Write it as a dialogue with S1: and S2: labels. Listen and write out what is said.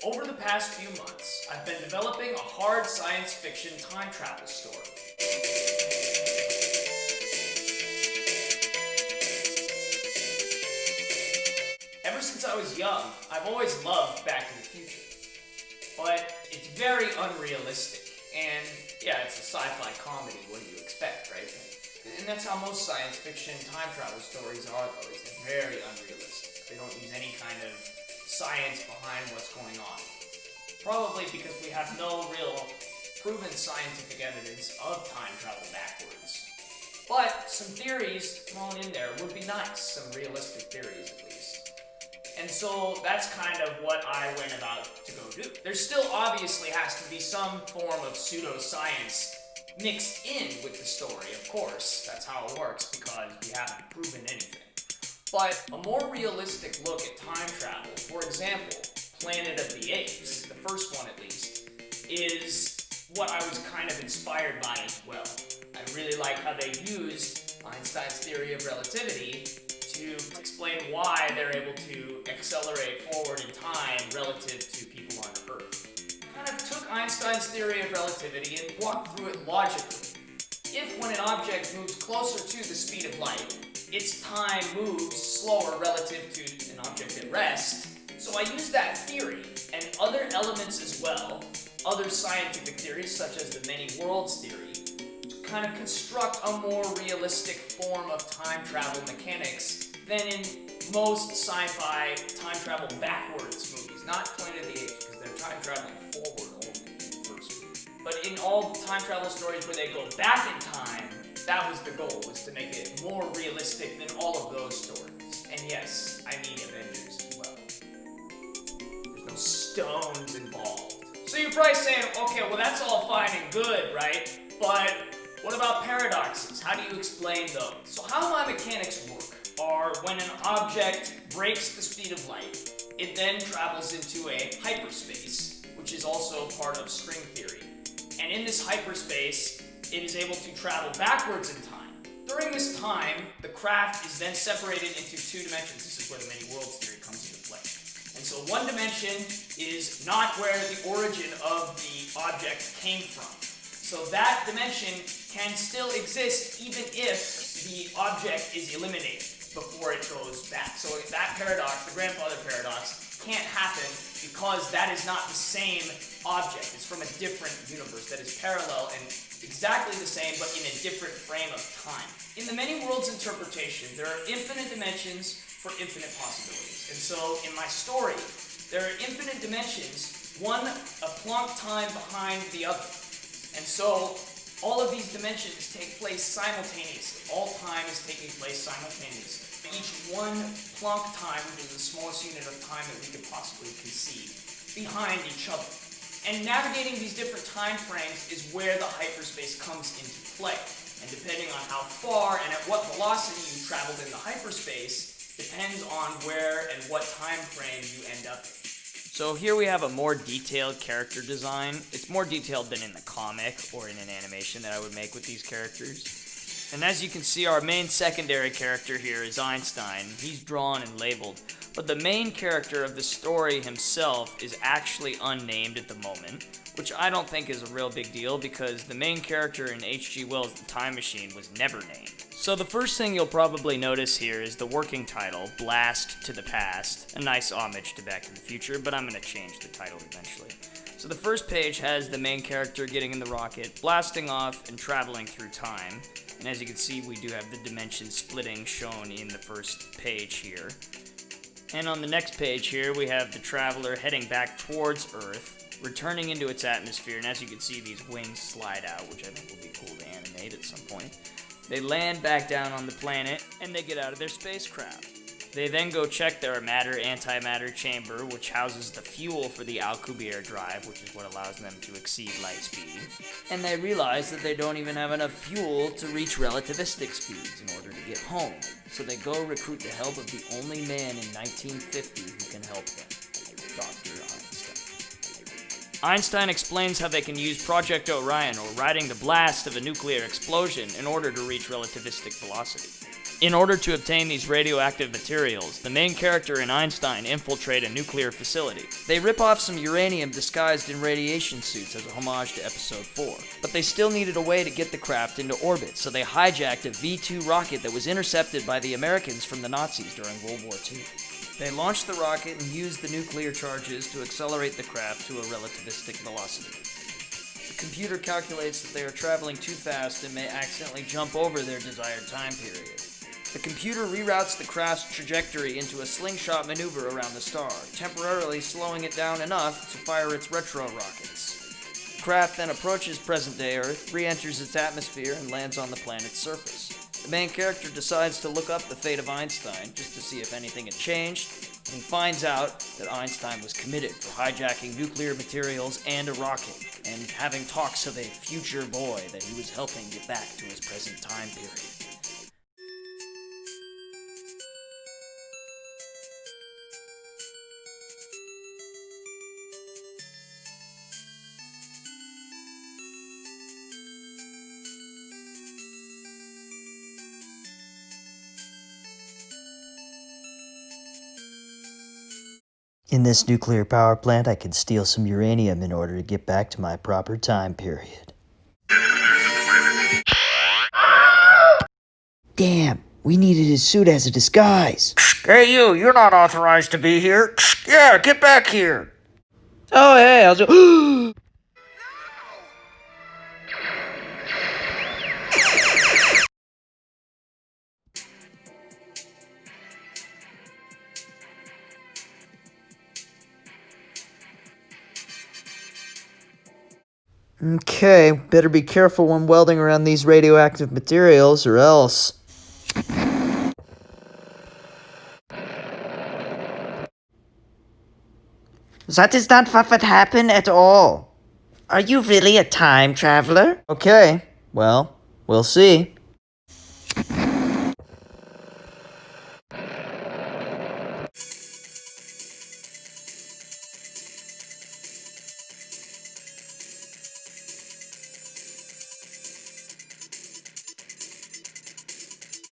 S1: Over the past few months, I've been developing a hard science fiction time travel story. Ever since I was young, I've always loved Back to the Future. But it's very unrealistic, and yeah, it's a sci-fi comedy, what do you expect, right? And that's how most science fiction time travel stories are, though, is they're very unrealistic. They don't use any kind of science behind what's going on. Probably because we have no real proven scientific evidence of time travel backwards. But some theories thrown in there would be nice, some realistic theories at least. And so that's kind of what I went about to go do. There still obviously has to be some form of pseudoscience mixed in with the story, of course. That's how it works, because we haven't proven anything. But a more realistic look at time travel, for example, Planet of the Apes, the first one at least, is what I was kind of inspired by as well. I really like how they used Einstein's theory of relativity to explain why they're able to accelerate forward in time relative to people on Earth. Kind of took Einstein's theory of relativity and walked through it logically. If when an object moves closer to the speed of light, its time moves slower relative to an object at rest, so I used that theory and other elements as well, other scientific theories such as the many worlds theory, to kind of construct a more realistic form of time travel mechanics than in most sci-fi time travel backwards movies. Not Planet of the Apes, because they're time traveling forward only in the first movie. But in all time travel stories where they go back in time, that was the goal, was to make it more realistic than all of those stories. And yes, I mean Avengers as well. There's no stones involved. So you're probably saying, okay, well that's all fine and good, right? But what about paradoxes? How do you explain those? So how my mechanics work are when an object breaks the speed of light, it then travels into a hyperspace, which is also part of string theory. And in this hyperspace, it is able to travel backwards in time. During this time, the craft is then separated into two dimensions. This is where the many worlds theory comes into play. And so one dimension is not where the origin of the object came from. So that dimension can still exist even if the object is eliminated before it goes back. So that paradox, the grandfather paradox, can't happen because that is not the same object. It's from a different universe that is parallel and exactly the same, but in a different frame of time. In the many worlds interpretation, there are infinite dimensions for infinite possibilities. And so in my story, there are infinite dimensions, one a Planck time behind the other. And so all of these dimensions take place simultaneously. All time is taking place simultaneously. Each one Planck time, which is the smallest unit of time that we could possibly conceive, behind each other. And navigating these different time frames is where the hyperspace comes into play. And depending on how far and at what velocity you traveled in the hyperspace, depends on where and what time frame you end up in. So here we have a more detailed character design. It's more detailed than in the comic or in an animation that I would make with these characters. And as you can see, our main secondary character here is Einstein. He's drawn and labeled. But the main character of the story himself is actually unnamed at the moment, which I don't think is a real big deal because the main character in H.G. Wells' The Time Machine was never named. So the first thing you'll probably notice here is the working title, Blast to the Past, a nice homage to Back to the Future, but I'm going to change the title eventually. So the first page has the main character getting in the rocket, blasting off and traveling through time. And as you can see, we do have the dimension splitting shown in the first page here. And on the next page here, we have the traveler heading back towards Earth, returning into its atmosphere, and as you can see, these wings slide out, which I think will be cool to animate at some point. They land back down on the planet, and they get out of their spacecraft. They then go check their matter-antimatter chamber, which houses the fuel for the Alcubierre drive, which is what allows them to exceed light speed. And they realize that they don't even have enough fuel to reach relativistic speeds in order to get home. So they go recruit the help of the only man in 1950 who can help them, Dr. Einstein. Einstein explains how they can use Project Orion, or riding the blast of a nuclear explosion, in order to reach relativistic velocity. In order to obtain these radioactive materials, the main character and Einstein infiltrate a nuclear facility. They rip off some uranium disguised in radiation suits as a homage to Episode 4. But they still needed a way to get the craft into orbit, so they hijacked a V-2 rocket that was intercepted by the Americans from the Nazis during World War II. They launched the rocket and used the nuclear charges to accelerate the craft to a relativistic velocity. The computer calculates that they are traveling too fast and may accidentally jump over their desired time period. The computer reroutes the craft's trajectory into a slingshot maneuver around the star, temporarily slowing it down enough to fire its retro rockets. The craft then approaches present-day Earth, re-enters its atmosphere, and lands on the planet's surface. The main character decides to look up the fate of Einstein, just to see if anything had changed, and he finds out that Einstein was committed for hijacking nuclear materials and a rocket, and having talks of a future boy that he was helping get back to his present time period.
S2: In this nuclear power plant, I can steal some uranium in order to get back to my proper time period. Damn, we needed his suit as a disguise.
S3: Hey you, you're not authorized to be here. Yeah, get back here.
S2: Oh, hey, how's it? Okay, better be careful when welding around these radioactive materials, or else.
S3: That is not what would happen at all. Are you really a time traveler?
S2: Okay, well, we'll see.